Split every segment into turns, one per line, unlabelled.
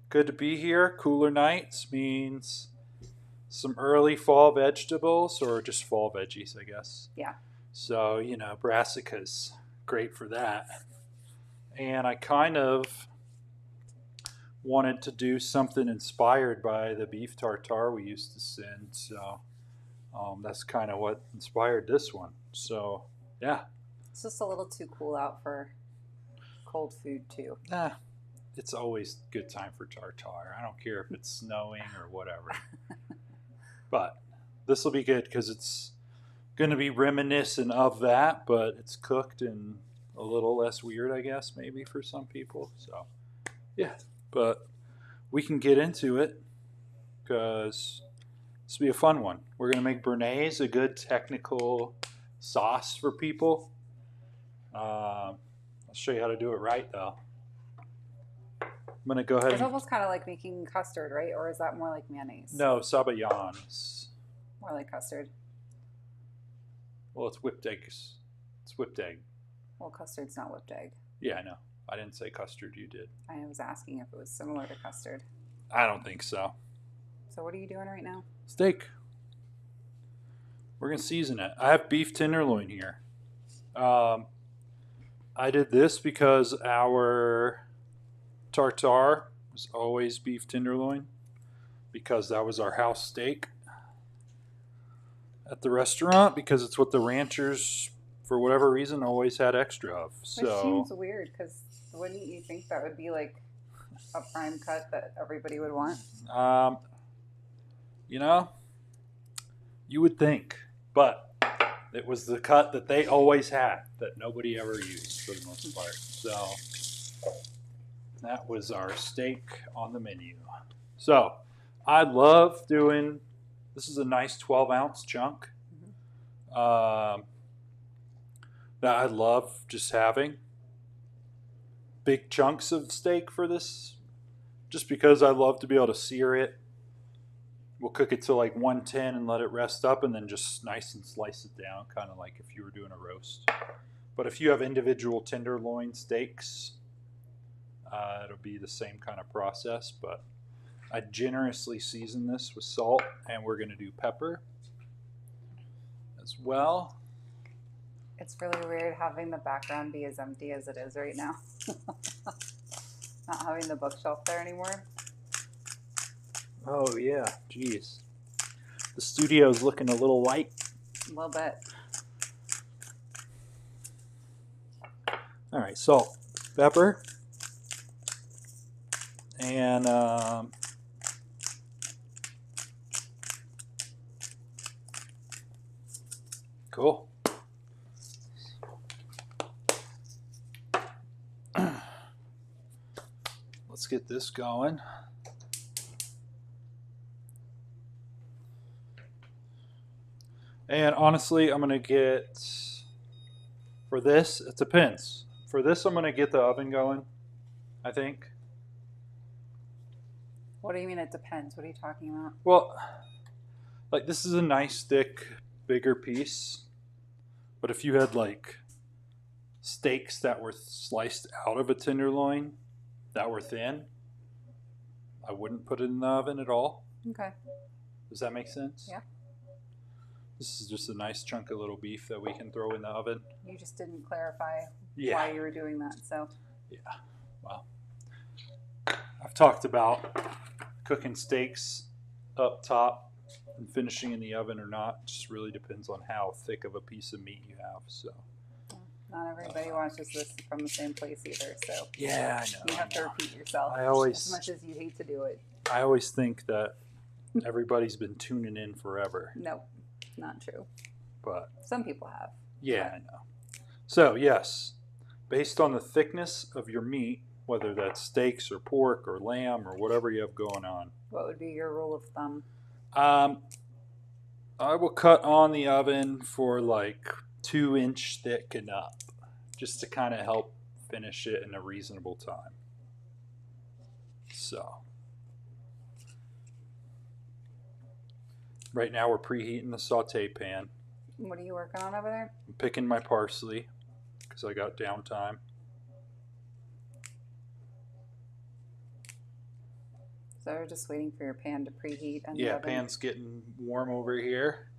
Good to be here. Cooler nights means some early fall vegetables or just fall veggies, I guess.
Yeah.
So, brassicas, great for that. And I kind of wanted to do something inspired by the beef tartare we used to send. So that's kind of what inspired this one. So, yeah.
It's just a little too cool out for cold food too.
Nah, it's always good time for tartare. I don't care if it's snowing or whatever. But this will be good because it's going to be reminiscent of that, but it's cooked and a little less weird, I guess, maybe for some people. So, yeah. But we can get into it because this will be a fun one. We're going to make Béarnaise, a good technical sauce for people. I'll show you how to do it right, though. I'm going to go ahead
It's
and...
almost kind of like making custard, right? Or is that more like mayonnaise?
No, sabayon is...
More like custard.
Well, it's whipped eggs. It's whipped egg.
Well, custard's not whipped egg.
Yeah, I know. I didn't say custard. You did.
I was asking if it was similar to custard.
I don't think so.
So what are you doing right now?
Steak. We're going to season it. I have beef tenderloin here. I did this because our tartare was always beef tenderloin because that was our house steak at the restaurant because it's what the ranchers, for whatever reason, always had extra of. So
Which seems weird because wouldn't you think that would be like a prime cut that everybody would want?
You would think, but it was the cut that they always had that nobody ever used for the most part. So that was our steak on the menu. So I love doing, this is a nice 12-ounce chunk that I love just having. Big chunks of steak for this, just because I love to be able to sear it. We'll cook it to like 110 and let it rest up and then just nice and slice it down, kind of like if you were doing a roast. But if you have individual tenderloin steaks, it'll be the same kind of process. But I generously season this with salt, and we're going to do pepper as well.
It's really weird having the background be as empty as it is right now. Not having the bookshelf there anymore.
Oh, yeah. Jeez. The studio's looking a little light.
A little bit.
All right, salt, pepper, and cool. Let's get this going. And honestly, I'm going to get, for this, it depends. For this, I'm going to get the oven going, I think.
What do you mean it depends? What are you talking about?
Well, like this is a nice, thick, bigger piece. But if you had like steaks that were sliced out of a tenderloin that were thin, I wouldn't put it in the oven at all.
Okay.
Does that make sense?
Yeah.
This is just a nice chunk of little beef that we can throw in the oven.
You just didn't clarify why you were doing that, so.
Yeah, well, I've talked about cooking steaks up top and finishing in the oven or not. It just really depends on how thick of a piece of meat you have. So
not everybody watches this from the same place either, so.
Yeah, I know.
You have to repeat yourself as much as you hate to do it.
I always think that everybody's been tuning in forever.
Nope. Not true.
But
some people have.
Yeah, I know. So, yes, based on the thickness of your meat, whether that's steaks or pork or lamb or whatever you have going on.
What would be your rule of thumb?
I will cut on the oven for like 2-inch thick and up, just to kind of help finish it in a reasonable time. So right now we're preheating the saute pan.
What are you working on over there?
I'm picking my parsley because I got downtime.
So we're just waiting for your pan to preheat. And
Yeah, pan's getting warm over here.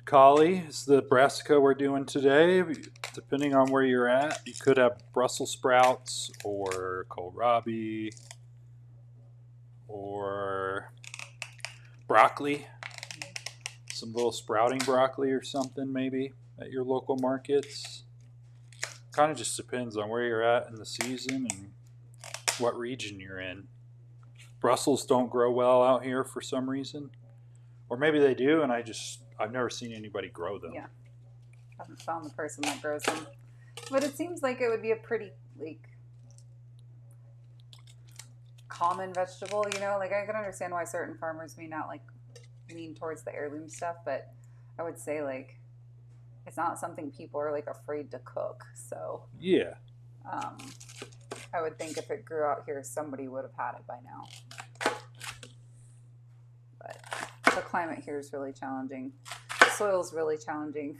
Cauli is the brassica we're doing today. Depending on where you're at, you could have Brussels sprouts or kohlrabi or broccoli. Some little sprouting broccoli or something maybe at your local markets. Kind of just depends on where you're at in the season and what region you're in. Brussels don't grow well out here for some reason. Or maybe they do and I've never seen anybody grow them.
Yeah. I haven't found the person that grows them. But it seems like it would be a pretty, like, common vegetable, you know? Like, I can understand why certain farmers may not, like, lean towards the heirloom stuff, but I would say, like, it's not something people are, like, afraid to cook, so.
Yeah.
I would think if it grew out here, somebody would have had it by now. But the climate here is really challenging. The soil's really challenging.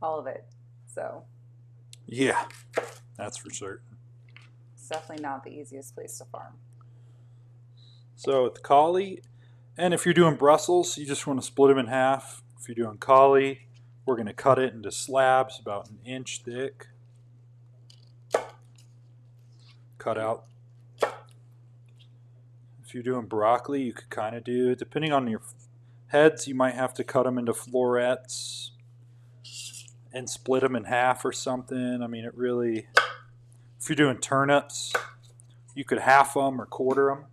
All of it. So.
Yeah, that's for certain.
It's definitely not the easiest place to farm.
So with the cauli, and if you're doing Brussels, you just want to split them in half. If you're doing cauli, we're going to cut it into slabs about an inch thick. Cut out. If you're doing broccoli, you could kind of do, depending on your heads, you might have to cut them into florets and split them in half or something. I mean, it really, if you're doing turnips, you could half them or quarter them.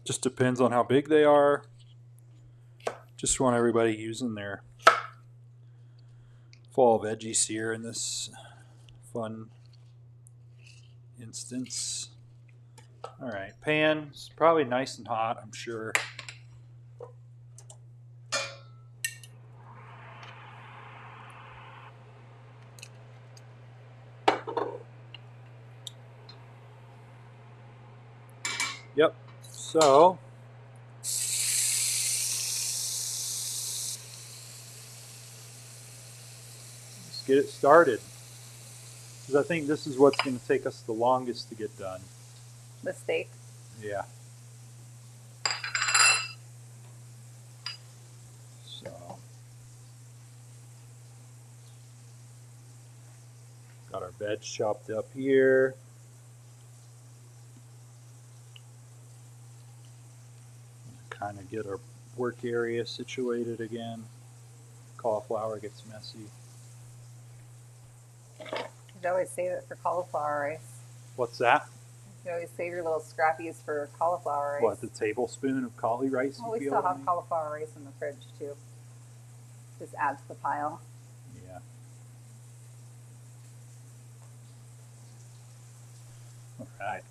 Just depends on how big they are. Just want everybody using their fall veggie sear in this fun instance. All right, pan's probably nice and hot, I'm sure. Yep, so let's get it started. Because I think this is what's going to take us the longest to get done.
The steak.
Yeah. So, got our veg chopped up here. Kind of get our work area situated again. Cauliflower gets messy.
You'd always save it for cauliflower rice.
What's that?
You always save your little scrappies for cauliflower rice.
What, the tablespoon of cauli rice?
Well, we still have cauliflower rice in the fridge too. Just add to the pile.
Yeah. All right.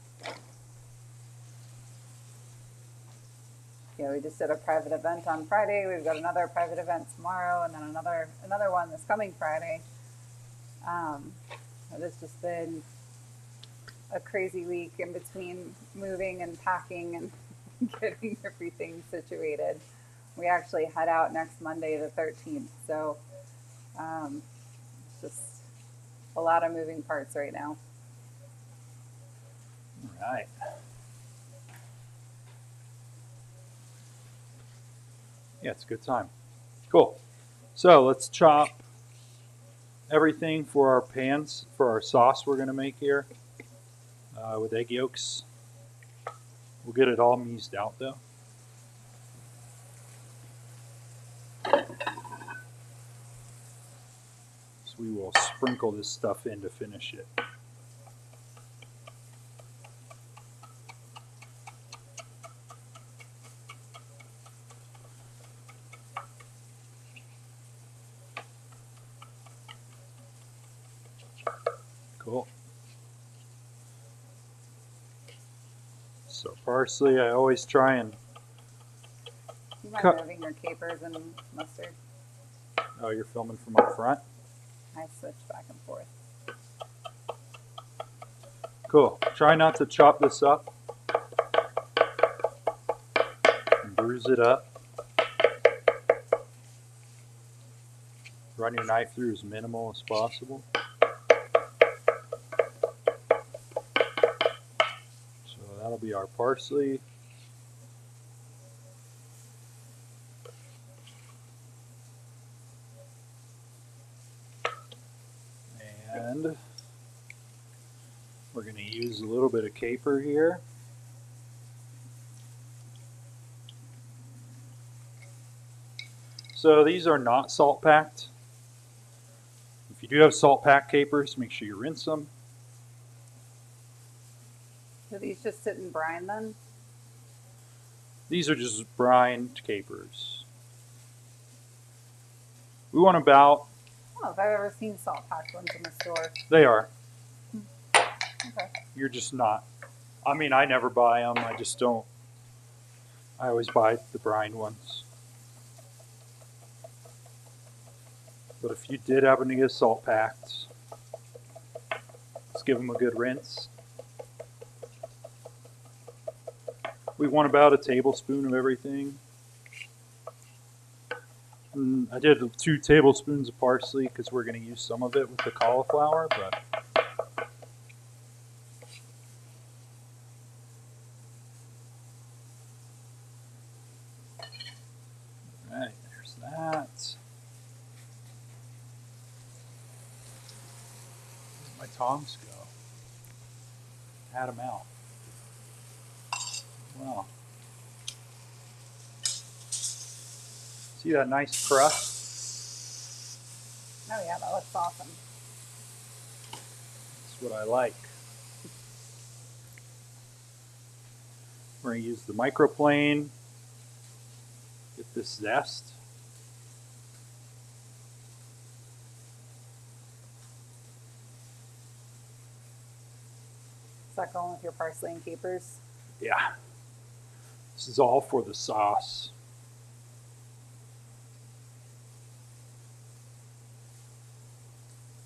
Yeah, we just did a private event on Friday. We've got another private event tomorrow, and then another one this coming Friday. It has just been a crazy week in between moving and packing and getting everything situated. We actually head out next Monday, the 13th. So it's just a lot of moving parts right now.
All right. Yeah, it's a good time. Cool. So let's chop everything for our pans, for our sauce we're going to make here with egg yolks. We'll get it all meased out though. So we will sprinkle this stuff in to finish it. Cool. So parsley, I always try and
You mind
cut.
moving your capers and mustard?
Oh, you're filming from up front?
I switch back and forth.
Cool. Try not to chop this up and bruise it up. Run your knife through as minimal as possible. So that'll be our parsley. And we're going to use a little bit of caper here. So these are not salt packed. If you do have salt packed capers, make sure you rinse them.
Do these just sit in brine then?
These are just brined capers. We want about...
I don't know if I've ever seen salt packed ones in the store.
They are.
Okay.
You're just not. I mean, I never buy them. I just don't. I always buy the brined ones. But if you did happen to get salt packed, let's give them a good rinse. We want about a tablespoon of everything. And I did 2 tablespoons of parsley because we're going to use some of it with the cauliflower, but alright, there's that. Where'd my tongs go? Had them out. Wow. See that nice crust?
Oh yeah, that looks awesome.
That's what I like. We're going to use the microplane. Get this zest.
Is that going with your parsley and capers?
Yeah. This is all for the sauce.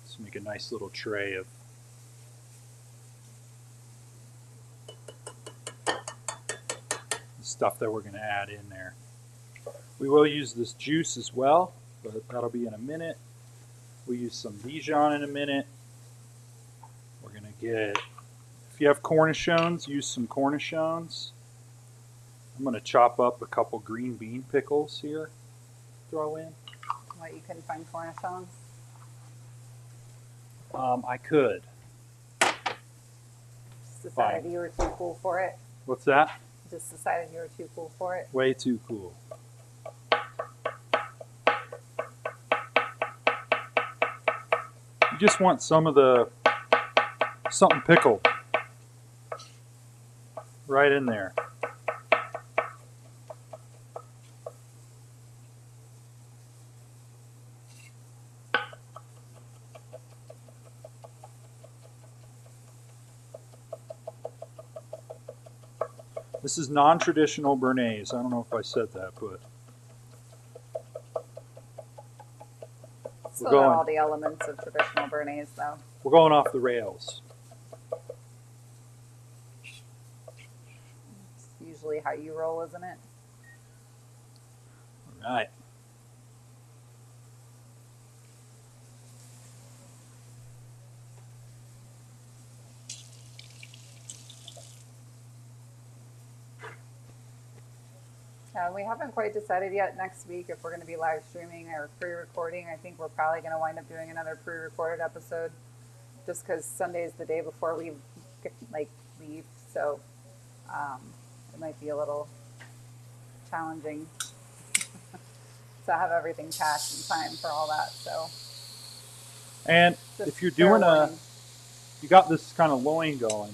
Let's make a nice little tray of the stuff that we're going to add in there. We will use this juice as well, but that'll be in a minute. We'll use some Dijon in a minute. We're going to get, if you have cornichons, use some cornichons. I'm going to chop up a couple green bean pickles here. Throw in.
What, you couldn't find cornichons?
I could.
Just decided
Fine.
you were too cool for it.
What's that?
Just decided you were too cool for it.
Way too cool. You just want some of the something pickled right in there. This is non-traditional Béarnaise. I don't know if I said that, but
Still got all the elements of traditional Béarnaise, though.
we're going off the rails.
It's usually how you roll, isn't it?
All right.
We haven't quite decided yet next week if we're going to be live streaming or pre-recording. I think we're probably going to wind up doing another pre-recorded episode just because Sunday is the day before we leave. So it might be a little challenging to have everything packed in time for all that. So,
And
just
if you're
fair
doing
warning.
you got this kind of loin going,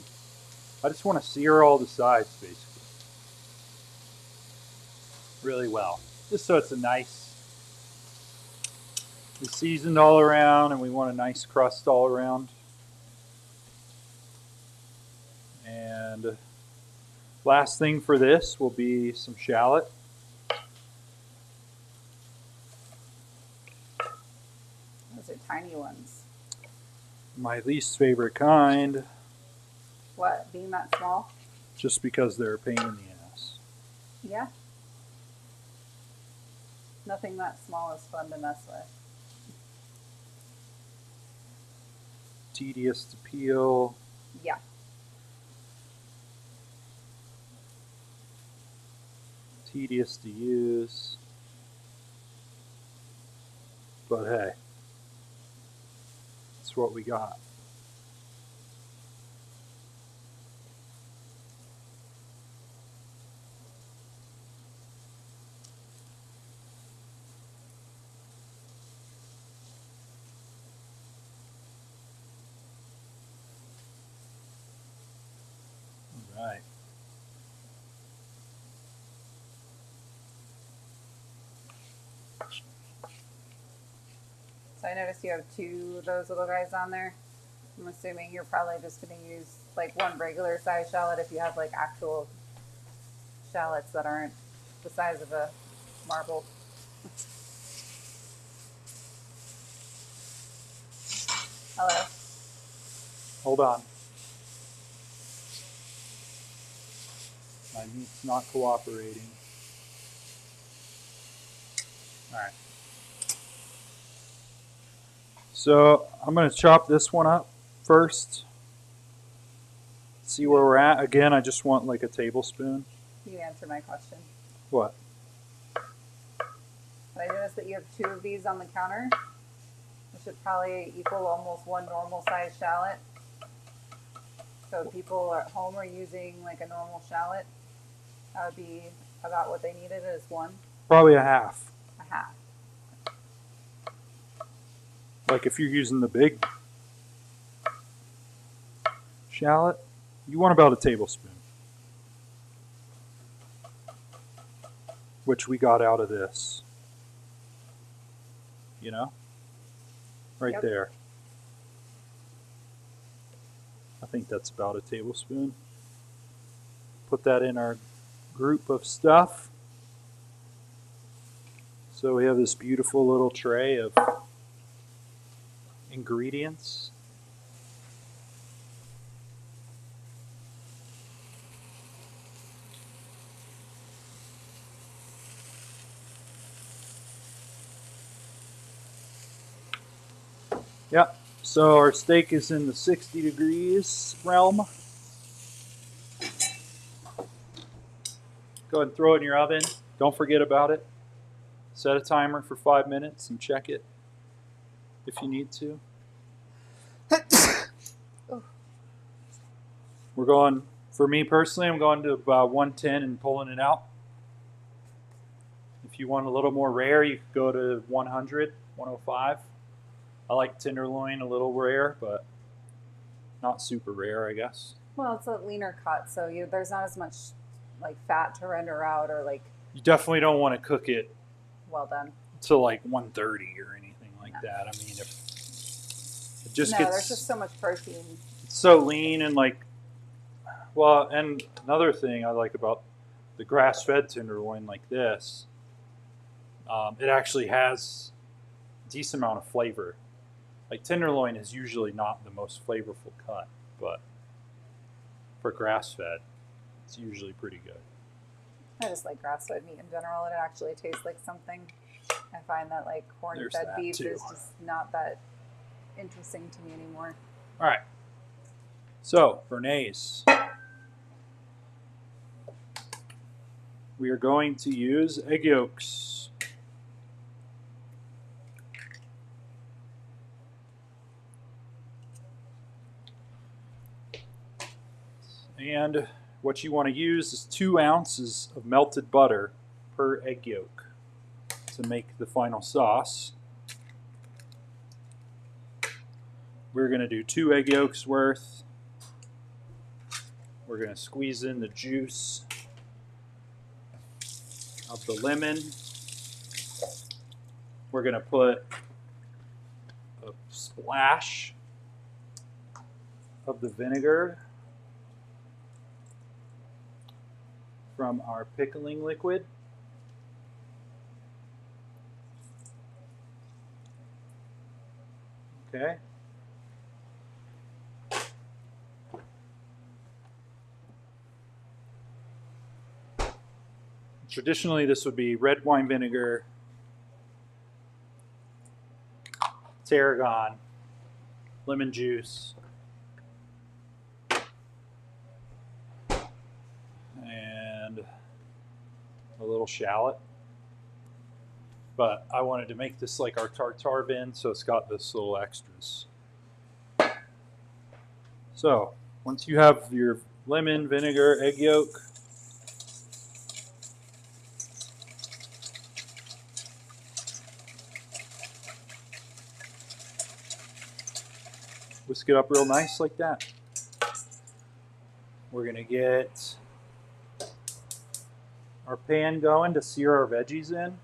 I just want to sear all the sides basically really well, just so it's a nice, it's seasoned all around, and we want a nice crust all around. And last thing for this will be some shallot.
Those are tiny ones.
My least favorite kind,
What, being that small?
just because they're a pain in the ass.
Yeah. Nothing that small is fun to mess with.
tedious to peel.
Yeah.
Tedious to use. But hey, that's what we got. All right.
So I noticed you have 2 of those little guys on there. I'm assuming you're probably just going to use like one regular size shallot if you have like actual shallots that aren't the size of a marble. Hello.
Hold on. My meat's not cooperating. All right. So I'm going to chop this one up first. See where we're at. Again, I just want like a tablespoon.
You answer my question.
What?
I noticed that you have 2 of these on the counter, which should probably equal almost one normal size shallot. So if people at home are using like a normal shallot, that would be about what they needed is one.
Probably a half.
A half.
Like if you're using the big shallot, you want about a tablespoon. Which we got out of this. You know? Right
Yep.
there. I think that's about a tablespoon. Put that in our group of stuff. So we have this beautiful little tray of ingredients. Yep. So our steak is in the 60 degrees realm. Go ahead and throw it in your oven. Don't forget about it. Set a timer for 5 minutes and check it if you need to. We're going, for me personally, I'm going to about 110 and pulling it out. If you want a little more rare, you could go to 100, 105. I like tenderloin a little rare, but not super rare, I guess.
Well, it's a leaner cut, so there's not as much like fat to render out or like.
You definitely don't want to cook it
Well done.
to like 130 or anything like that. I mean, if it just gets,
there's just so much protein.
It's so lean and like, well, and another thing I like about the grass-fed tenderloin like this, it actually has a decent amount of flavor. Like tenderloin is usually not the most flavorful cut, but for grass-fed, it's usually pretty good.
I just like grass-fed meat in general. It actually tastes like something. I find that like corn-fed beef
too.
is just not that interesting to me anymore.
All right. So, Béarnaise. We are going to use egg yolks. And what you want to use is 2 ounces of melted butter per egg yolk to make the final sauce. We're going to do 2 egg yolks worth. We're going to squeeze in the juice of the lemon. We're going to put a splash of the vinegar from our pickling liquid. Okay. Traditionally, this would be red wine vinegar, tarragon, a lemon juice, and a little shallot. But I wanted to make this like our tartare bin, so it's got this little extras. So once you have your lemon, vinegar, egg yolk, whisk it up real nice like that. We're going to get our pan going to sear our veggies in.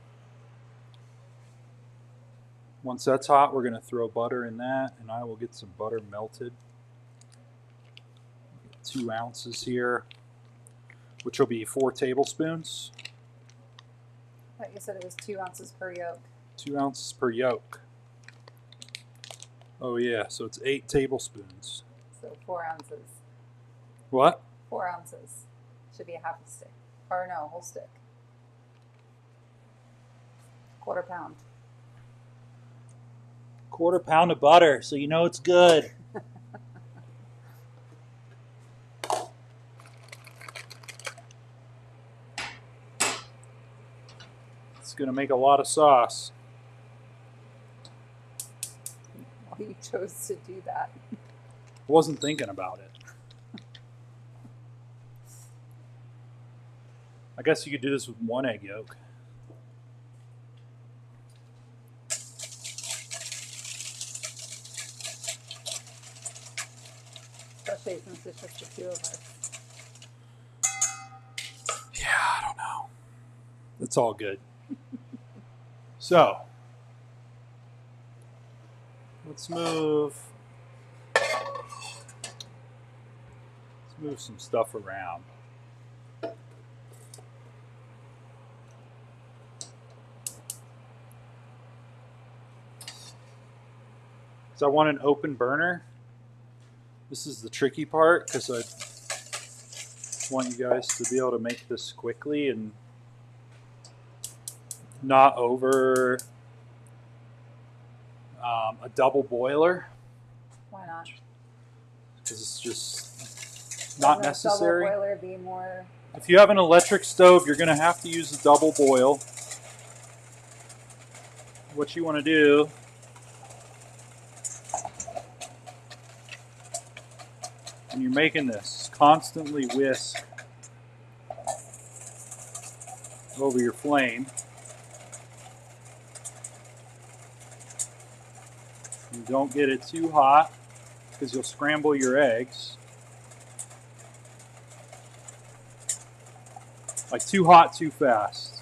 Once that's hot, we're going to throw butter in that, and I will get some butter melted. 2 ounces here, which will be 4 tablespoons.
I thought you said it was 2 ounces per yolk.
2 ounces per yolk. Oh yeah, so it's 8 tablespoons.
So 4 ounces.
What?
4 ounces. Should be a half a stick. Or no, a whole stick. 1/4 pound.
1/4 pound of butter, so you know it's good. It's going to make a lot of sauce.
Well, you chose to do that.
I wasn't thinking about it. I guess you could do this with 1 egg yolk.
Especially since it's just the 2 of us.
Yeah, I don't know. It's all good. So, let's move some stuff around. So I want an open burner. This is the tricky part because I want you guys to be able to make this quickly and not over a double boiler.
Why not?
Because it's just not necessary.
Double boiler be more.
If you have an electric stove, you're going to have to use a double boil. What you want to do when you're making this, constantly whisk over your flame. And don't get it too hot because you'll scramble your eggs. Like too hot, too fast.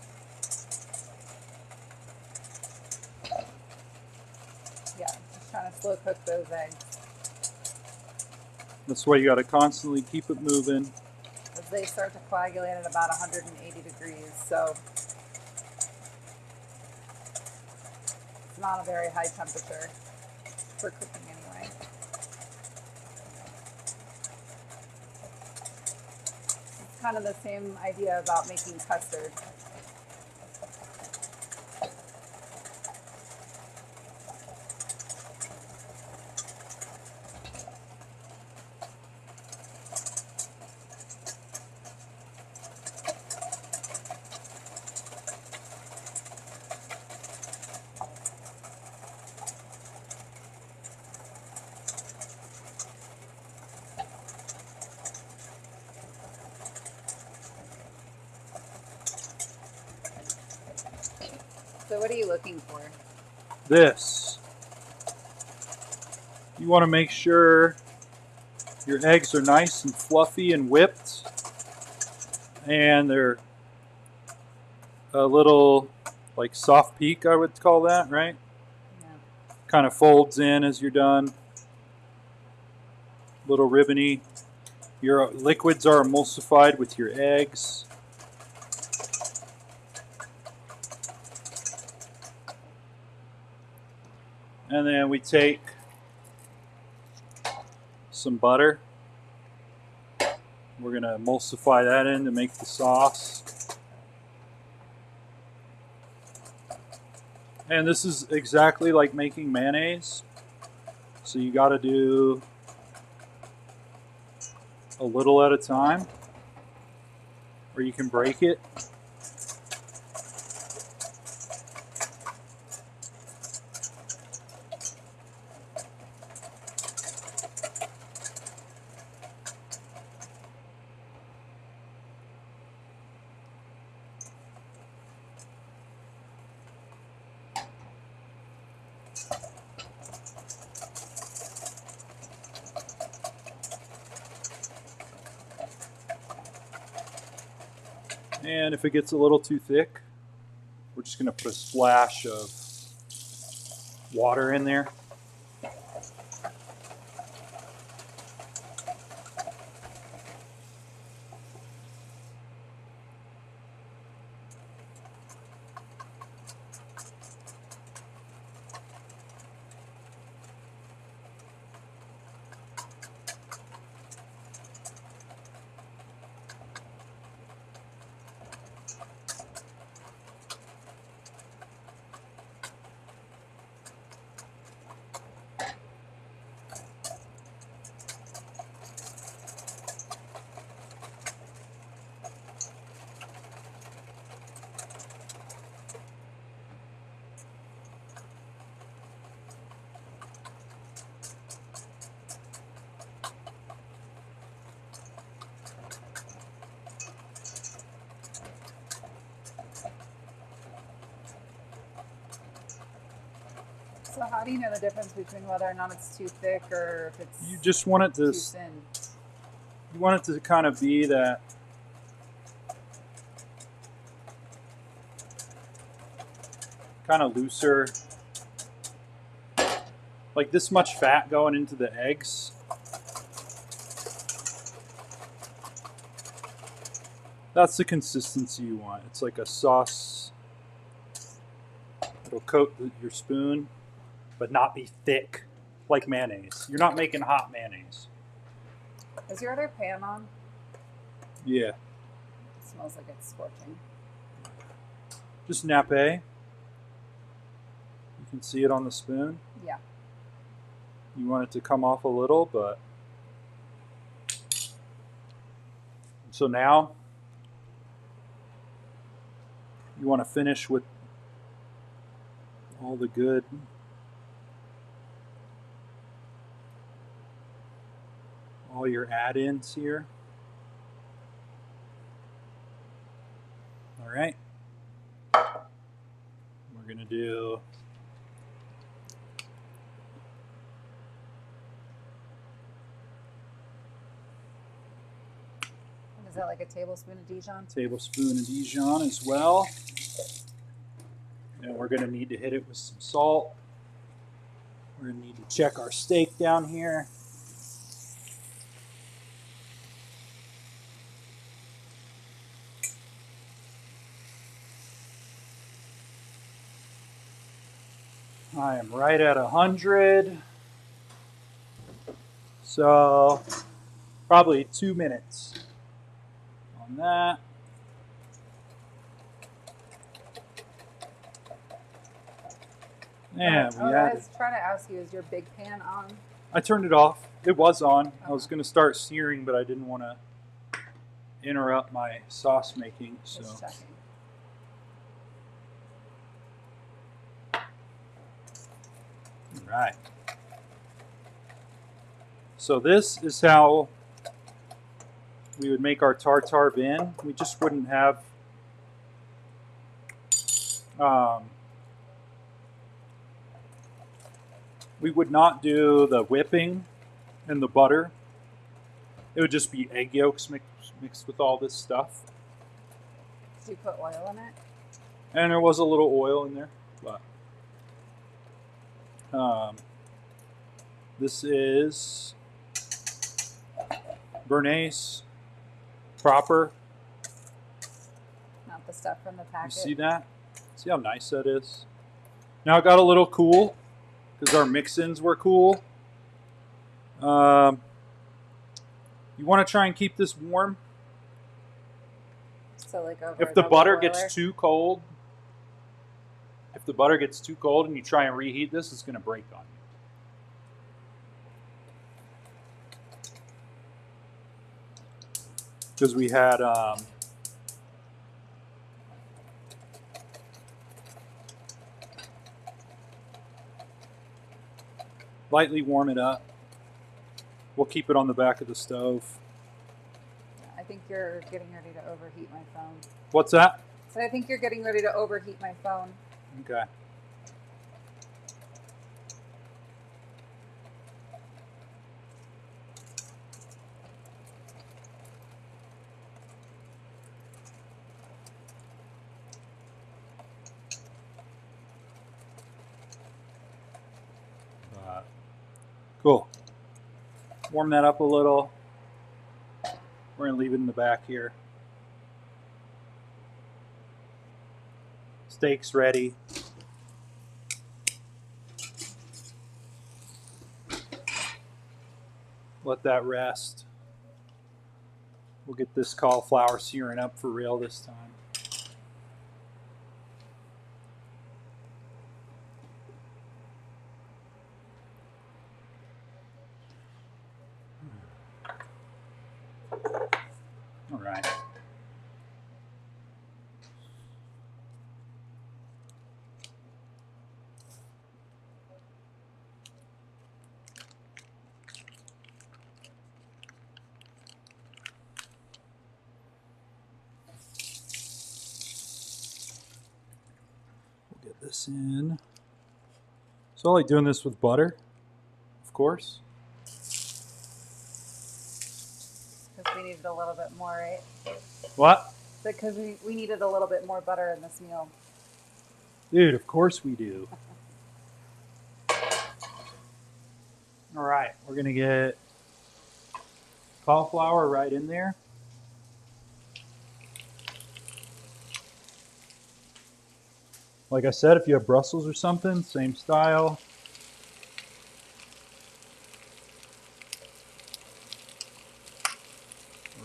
Yeah, just trying to slow cook those eggs.
That's why you got to constantly keep it moving.
As they start to coagulate at about 180 degrees, so it's not a very high temperature for cooking anyway. It's kind of the same idea about making custard. So what are you looking for?
This. You want to make sure your eggs are nice and fluffy and whipped, and they're a little like soft peak, I would call that, right?
Yeah.
Kind of folds in as you're done. Little ribbony. Your liquids are emulsified with your eggs. And then we take some butter. We're going to emulsify that in to make the sauce. And this is exactly like making mayonnaise. So you got to do a little at a time, or you can break it. And if it gets a little too thick, we're just going to put a splash of water in there.
So how do you know the difference between whether or not it's too thick or if it's
You just want it to,
too thin?
you want it to kind of be that kind of looser, like this much fat going into the eggs. That's the consistency you want. It's like a sauce. It'll coat your spoon, but not be thick like mayonnaise. You're not making hot mayonnaise.
Is your other pan on?
Yeah.
It smells like it's scorching.
Just nappe. You can see it on the spoon.
Yeah.
You want it to come off a little, but... So now, you want to finish with all the good all your add-ins here. All right. We're going to do
Is that like a tablespoon of Dijon?
tablespoon of Dijon as well. And we're going to need to hit it with some salt. We're going to need to check our steak down here. I am right at 100. So probably 2 minutes on that. Yeah, we
I
added.
was trying to ask you, is your big pan on?
I turned it off. It was on. I was
Okay.
going to start searing, but I didn't want to interrupt my sauce making. So
Just checking.
all right. So this is how we would make our tartare vin. We just wouldn't have we would not do the whipping and the butter. It would just be egg yolks mixed with all this stuff.
Did you put oil in it?
And there was a little oil in there. But this is Béarnaise proper.
Not the stuff from the
You
packet?
see that? See how nice that is? Now it got a little cool because our mix-ins were cool. You want to try and keep this warm.
So like over
If
a
the
double
butter
boiler?
gets too cold, and you try and reheat this, it's going to break on you. because we had lightly warm it up. We'll keep it on the back of the stove.
I think you're getting ready to overheat my phone.
What's that?
So I think you're getting ready to overheat my phone.
Okay. Cool. Warm that up a little. We're going to leave it in the back here. Steak's ready. Let that rest. We'll get this cauliflower searing up for real this time. All right. We'll get this in. So I like doing this with butter, of course.
Because we needed a little bit more, right?
What?
Because we needed a little bit more butter in this meal.
Dude, of course we do. All right, we're going to get cauliflower right in there. Like I said, if you have Brussels or something, same style.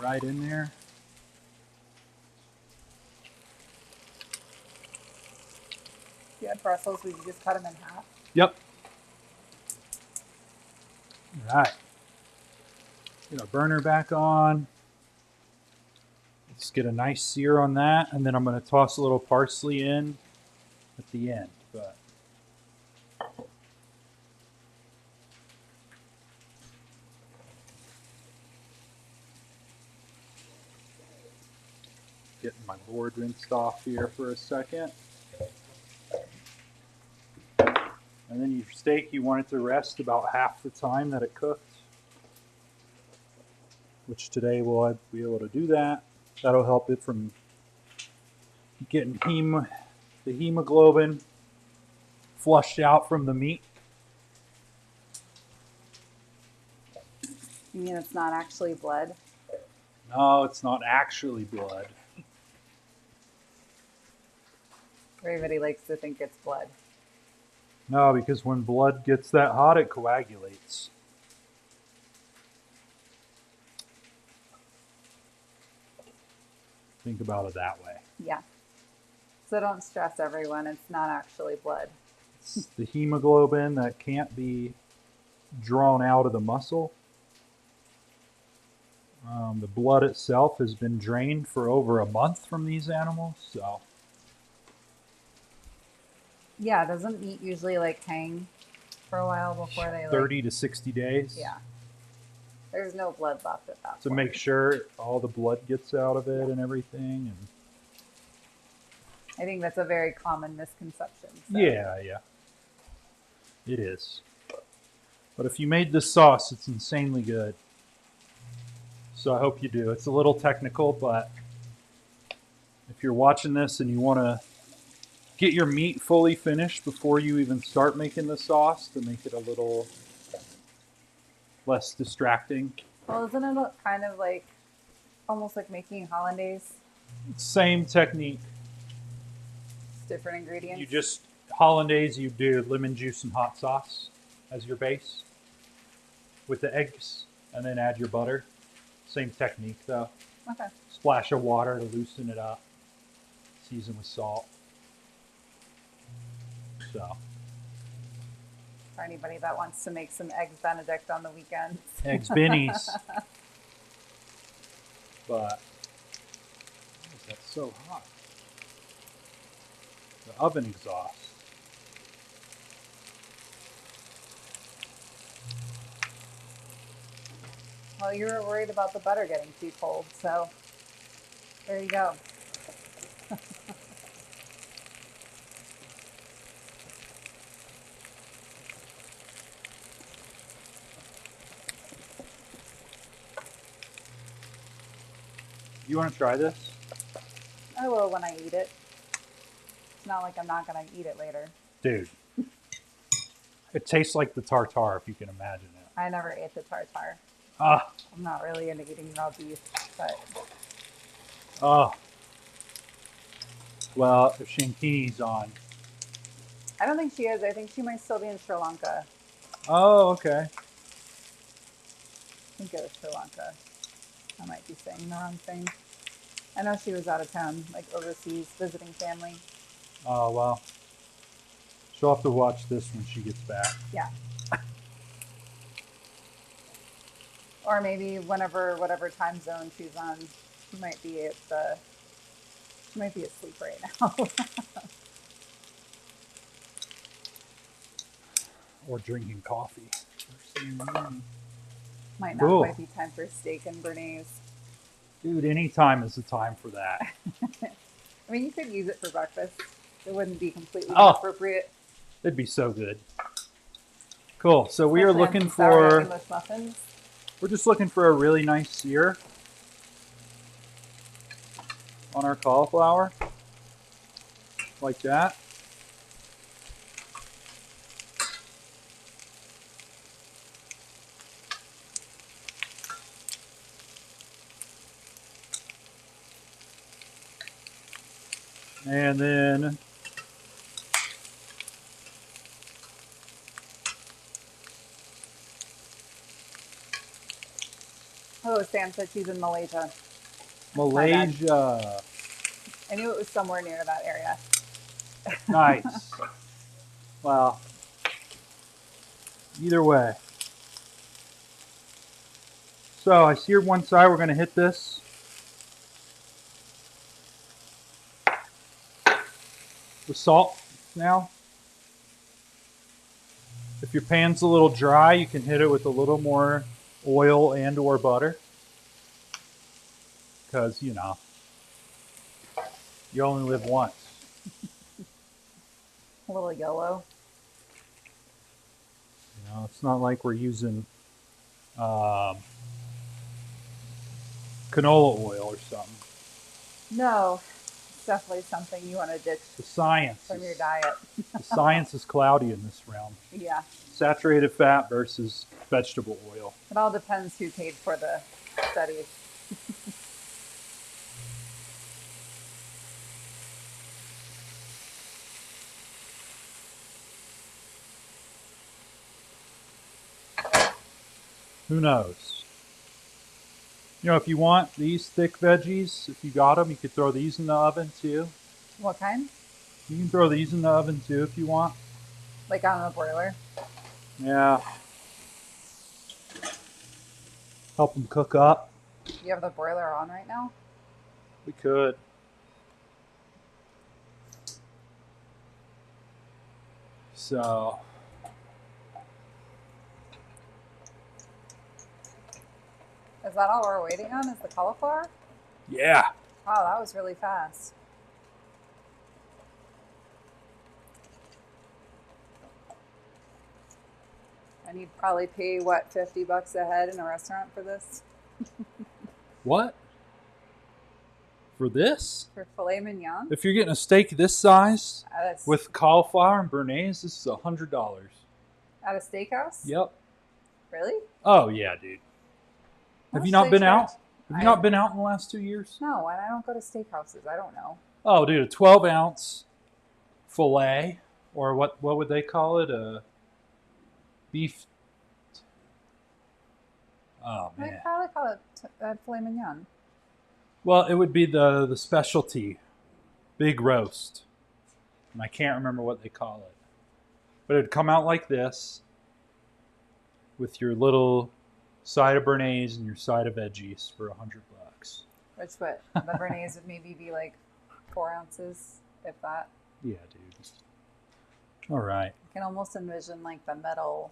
Right in there.
If you had Brussels, would you just cut them in half?
Yep. All right. Get our burner back on. Let's get a nice sear on that, and then I'm going to toss a little parsley in at the end. But getting my board rinsed off here for a second. And then your steak, you want it to rest about half the time that it cooked, which today we'll be able to do that. That'll help it from getting the hemoglobin flushed out from the meat.
You mean it's not actually blood?
No, it's not actually blood.
Everybody likes to think it's blood.
No, because when blood gets that hot, it coagulates. Think about it that way.
Yeah. So don't stress everyone, it's not actually blood.
It's the hemoglobin that can't be drawn out of the muscle. The blood itself has been drained for over a month from these animals, so.
Yeah, doesn't meat usually like hang for a while before they
30 to 60 days.
Yeah. There's no blood left at that
To
point.
make sure all the blood gets out of it and everything. And
I think that's a very common misconception. So.
yeah, it is. But if you made this sauce, it's insanely good. So I hope you do. It's a little technical, but if you're watching this and you want to get your meat fully finished before you even start making the sauce to make it a little less distracting.
Well, isn't it kind of like almost like making hollandaise?
Same technique.
It's different ingredients.
You just hollandaise, you do lemon juice and hot sauce as your base with the eggs, and then add your butter. Same technique though.
Okay.
Splash of water to loosen it up. Season with salt. So.
For anybody that wants to make some eggs Benedict on the weekends.
Eggs bennies. but why is that so hot? The oven exhaust.
Well, you were worried about the butter getting too cold, so there you go.
You want to try this?
I will when I eat it. It's not like I'm not going to eat it later.
Dude. It tastes like the tartare, if you can imagine it.
I never ate the tartare.
Ah.
I'm not really into eating raw beef, but...
Oh. Well, if Shankini's on.
I don't think she is. I think she might still be in Sri Lanka.
Oh, okay.
I think it was Sri Lanka. I might be saying the wrong thing. I know she was out of town, like overseas, visiting family.
Oh, well. She'll have to watch this when she gets back.
Yeah. Or maybe whatever time zone she's on, she might be asleep right now.
Or drinking coffee.
Might
Cool.
be time for steak and Béarnaise.
Dude, any time is the time for that.
I mean, you could use it for breakfast. It wouldn't be completely
Oh.
inappropriate.
It'd be so good. Cool. So we are
Especially on
looking
some sourdough
for...
English muffins.
We're just looking for a really nice sear on our cauliflower. Like that. And then
Oh, Sam said she's in Malaysia.
Malaysia.
I knew it was somewhere near that area.
Nice. Well, either way. So I seared one side. We're going to hit this with salt now. If your pan's a little dry, you can hit it with a little more oil and or butter. Because, you know, you only live once.
A little yellow.
You know, it's not like we're using canola oil or something.
No, it's definitely something you want to ditch
The science
from your
is,
diet.
the science is cloudy in this realm.
Yeah.
Saturated fat versus vegetable oil.
It all depends who paid for the studies.
Who knows? You know, if you want these thick veggies, if you got them, you could throw these in the oven too.
What kind?
You can throw these in the oven too if you want.
Like on the broiler?
Yeah. Help them cook up.
You have the broiler on right now?
We could. So.
Is that all we're waiting on? Is the cauliflower?
Yeah.
Wow, that was really fast. And you'd probably pay, what, $50 a head in a restaurant for this?
What? For this?
For filet mignon?
If you're getting a steak this size
At a,
with cauliflower and Béarnaise, this is $100.
at a steakhouse?
Yep.
Really?
Oh yeah, dude. Have you
How
not
much
been
they
out?
charge?
Have you not been out in the last 2 years?
No, and I don't go to steakhouses. I don't know.
Oh, dude, a 12-ounce fillet, or what would they call it? A beef. Oh
They
man.
probably call it filet mignon.
Well, it would be the specialty big roast, and I can't remember what they call it. But it'd come out like this, with your little side of Béarnaise and your side of veggies for $100.
Which what the Béarnaise would maybe be like 4 ounces, if that.
Yeah, dude. All right.
I can almost envision like the metal,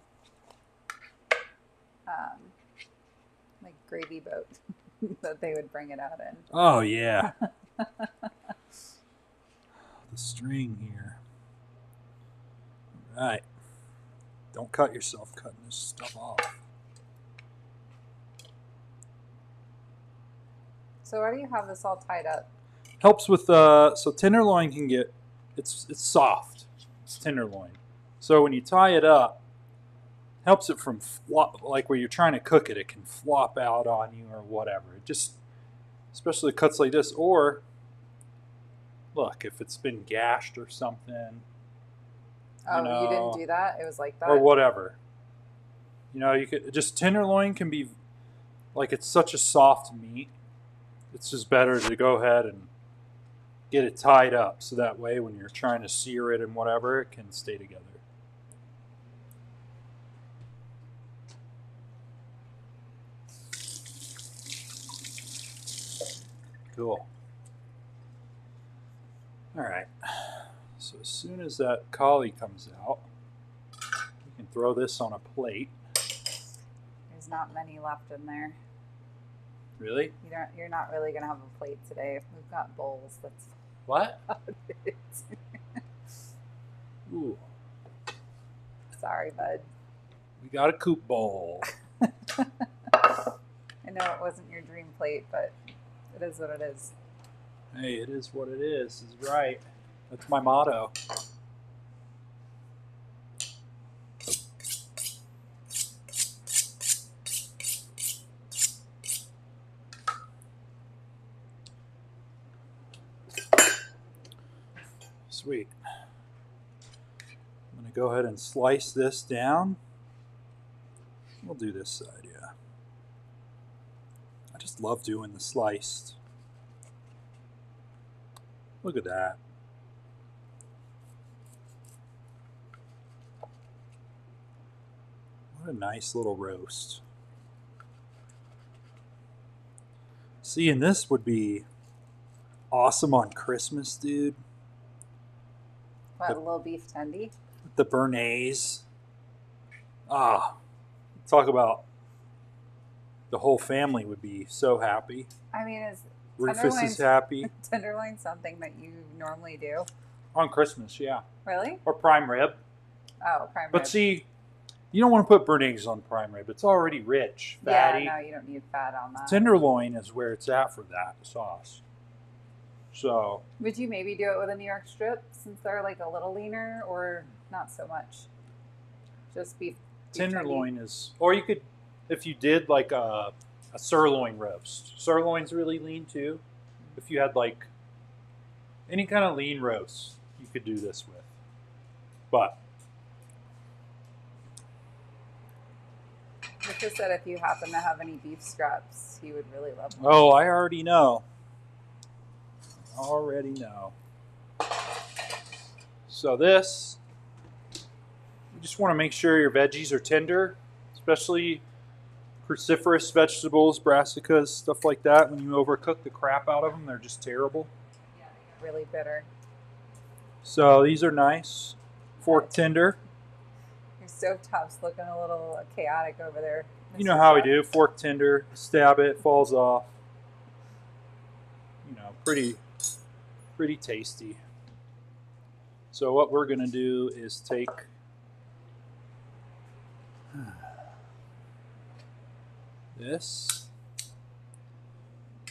like gravy boat that they would bring it out in.
Oh yeah. The string here. All right. Don't cut yourself cutting this stuff off.
So why do you have this all tied up?
Helps with so tenderloin can get it's soft. It's tenderloin. So when you tie it up, helps it from flop, like where you're trying to cook it, it can flop out on you or whatever. It just, especially cuts like this, or look, if it's been gashed or something.
Oh, you didn't do that? It was like that?
Or whatever. You know, you could just tenderloin can be like it's such a soft meat. It's just better to go ahead and get it tied up so that way when you're trying to sear it and whatever, it can stay together. Cool. All right. So as soon as that cauli comes out, you can throw this on a plate.
There's not many left in there.
Really?
You're not really gonna have a plate today. We've got bowls. That's
What?
about it.
Ooh.
Sorry, bud.
We got a coupe bowl.
I know it wasn't your dream plate, but it is what it is.
Hey, it is what it is right. That's my motto. Sweet. I'm going to go ahead and slice this down. We'll do this side, yeah. I just love doing the sliced. Look at that. What a nice little roast. See, and this would be awesome on Christmas, dude.
What, a little beef tendy?
The Béarnaise. Ah, talk about the whole family would be so happy.
I mean, is
Rufus is happy.
tenderloin something that you normally do?
On Christmas, yeah.
Really?
Or prime rib.
Oh, prime rib.
But see, you don't want to put Béarnaise on prime rib. It's already rich, fatty.
Yeah, no, you don't need fat on that.
Tenderloin is where it's at for that sauce. So,
would you maybe do it with a New York strip since they're like a little leaner, or not so much? Just beef
tenderloin
tendy?
is, or you could, if you did like a sirloin roast. Sirloin's really lean too. If you had like any kind of lean roast, you could do this with. But
Richard said if you happen to have any beef scraps, he would really love them.
oh, I already know. Already know. So this, you just want to make sure your veggies are tender, especially cruciferous vegetables, brassicas, stuff like that. When you overcook the crap out of them, they're just terrible.
Yeah, they get really bitter.
So these are nice, fork tender.
Your stovetop's looking a little chaotic over there.
You know how we
Chef.
do, fork tender, stab it, falls off. You know, pretty tasty. So what we're going to do is take this.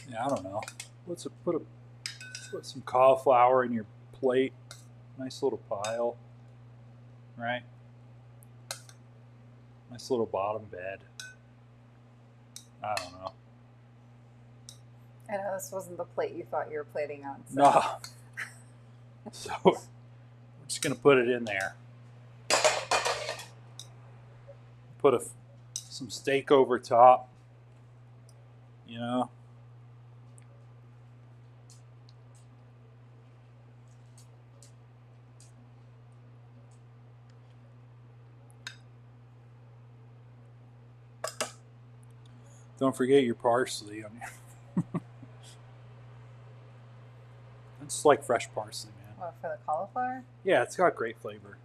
Yeah, I don't know. Put some cauliflower in your plate. Nice little pile. Right? Nice little bottom bed. I don't know.
I know this wasn't the plate you thought you were plating on. So.
No. So we're just going to put it in there. Put some steak over top. You know. Don't forget your parsley on your It's like fresh parsley, man.
What, for the cauliflower?
Yeah, it's got great flavor.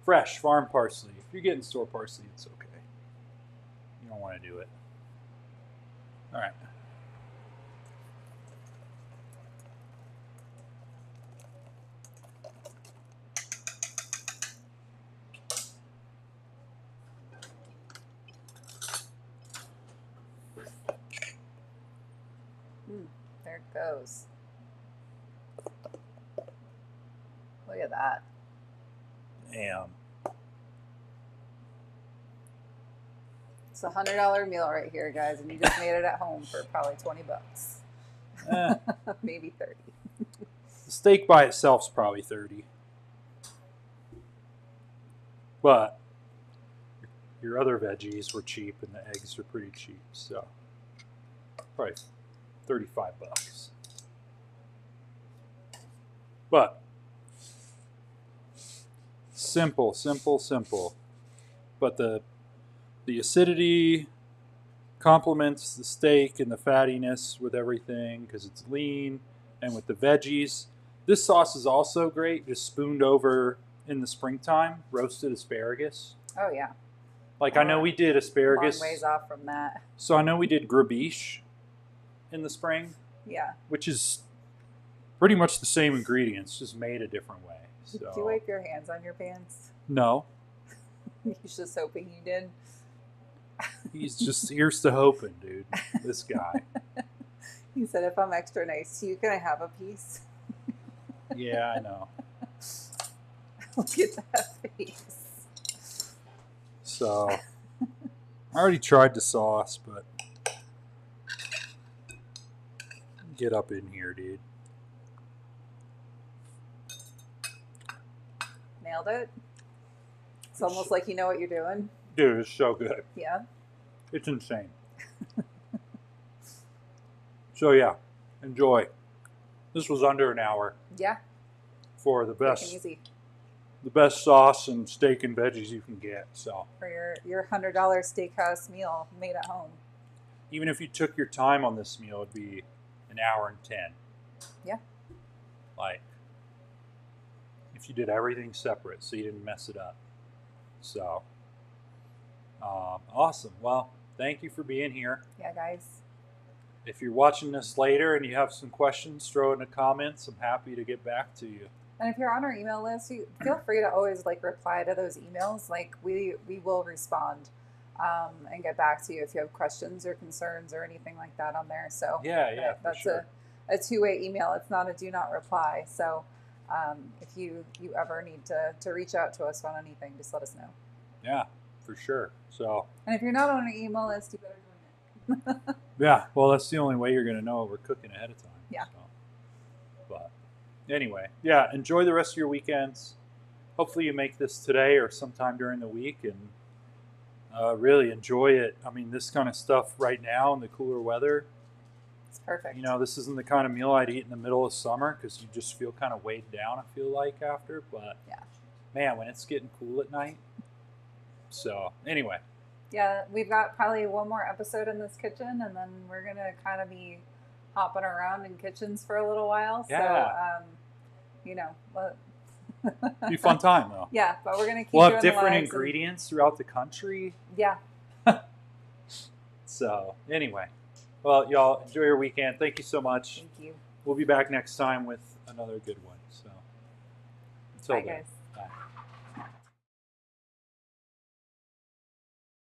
Fresh farm parsley. If you're getting store parsley, it's okay. You don't want to do it. All right.
There it goes. Look at that.
Damn.
It's a $100 meal right here, guys, and you just made it at home for probably $20. Maybe 30.
The steak by itself is probably 30. But your other veggies were cheap and the eggs are pretty cheap, so probably $35. But simple. But the acidity complements the steak and the fattiness with everything because it's lean and with the veggies. This sauce is also great, just spooned over in the springtime, roasted asparagus.
Oh, yeah.
Like, I know we did asparagus.
Long ways off from that.
So I know we did grabiche in the spring.
Yeah.
Which is pretty much the same ingredients, just made a different way. So.
Did you wipe your hands on your pants?
No.
He's just hoping you did.
Here's to hoping, dude. This guy.
He said, if I'm extra nice to you, can I have a piece?
Yeah, I know.
Look at that face.
So, I already tried the sauce, but get up in here, dude.
Nailed it. It's almost like you know what you're doing.
Dude, it's so good.
Yeah.
It's insane. So yeah, enjoy. This was under an hour
Yeah.
for the
Quick and
best,
easy.
the best sauce and steak and veggies you can get. So
For your $100 steakhouse meal made at home.
even if you took your time on this meal, it'd be an hour and 10.
Yeah.
Like, if you did everything separate, so you didn't mess it up. So, awesome. Well, thank you for being here.
Yeah, guys.
If you're watching this later and you have some questions, throw it in the comments. I'm happy to get back to you.
And if you're on our email list, you feel free to always reply to those emails. We will respond and get back to you if you have questions or concerns or anything like that on there. So
Yeah, for
that's
sure.
a two-way email. It's not a do not reply. So if you ever need to reach out to us on anything, just let us know.
Yeah, for sure. So,
And if you're not on our email list, you better join it.
yeah, well, that's the only way you're going to know what we're cooking ahead of time.
Yeah.
So. But anyway, yeah, enjoy the rest of your weekends. Hopefully you make this today or sometime during the week and really enjoy it. I mean, this kind of stuff right now in the cooler weather,
It's perfect.
you know, this isn't the kind of meal I'd eat in the middle of summer because you just feel kind of weighed down, I feel like, after. But,
Yeah.
man, when it's getting cool at night. So, anyway.
Yeah, we've got probably one more episode in this kitchen, and then we're going to kind of be hopping around in kitchens for a little while.
Yeah.
So, you know,
Be a fun time, though.
yeah, but we're going to keep
We'll
doing
have
the
different
lives
ingredients throughout the country.
Yeah.
So, anyway. Well, y'all, enjoy your weekend. Thank you so much.
Thank you.
We'll be back next time with another good one. So, until
Bye,
then.
guys.